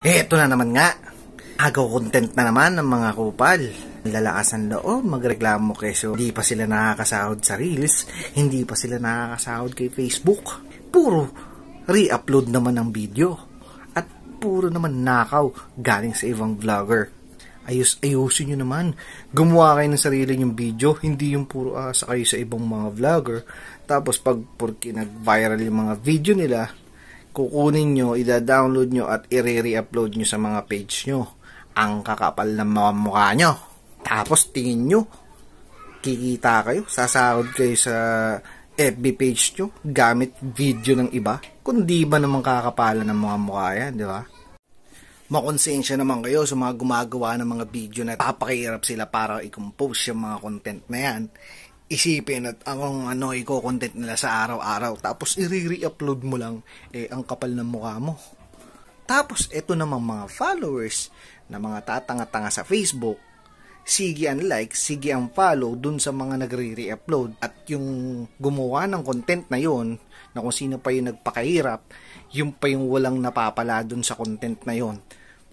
Eto na naman nga. Agaw content na naman ng mga kupal. Lalakas ang loob, magreklamo keso hindi pa sila nakakasahod sa Reels, hindi pa sila nakakasahod kay Facebook. Puro re-upload naman ng video. At puro naman nakaw galing sa ibang vlogger. Ayusin nyo naman. Gumawa kayo ng sarili nyong video, hindi yung puro asa kayo sa ibang mga vlogger. Tapos pag porque nag-viral yung mga video nila, kukunin nyo, ida-download nyo at i-re-upload nyo sa mga page nyo. Ang kakapal ng mga mukha nyo. Tapos tingin nyo, kikita kayo, sasahod kayo sa FB page nyo gamit video ng iba. Kundi ba naman kakapalan ng mga mukha yan, di ba? Makonsensya naman kayo sa mga gumagawa ng mga video na papakihirap sila para i-compose yung mga content na yan. Isipin at ang i-content nila sa araw-araw tapos i-re-upload mo lang ang kapal ng mukha mo. Tapos eto namang mga followers na mga tatanga-tanga sa Facebook, sige ang like, sige ang follow dun sa mga nagre-re-upload at yung gumawa ng content na yon na kung sino pa yung nagpakahirap, yung pa yung walang napapala dun sa content na yon.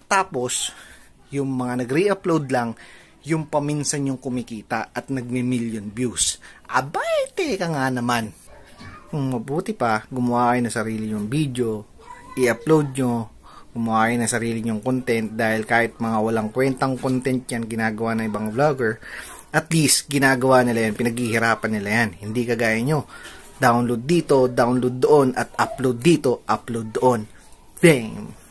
Tapos yung mga nagre-upload lang, yung paminsan yung kumikita at nagme-million views. Abay, teka nga naman. Kung mabuti pa, gumawa kayo ng sarili yung video, i-upload nyo, gumawa kayo ng sarili yung content dahil kahit mga walang kwentang content yan ginagawa ng ibang vlogger, at least ginagawa nila yan, pinaghihirapan nila yan. Hindi kagaya nyo, download dito, download doon, at upload dito, upload doon. Bang!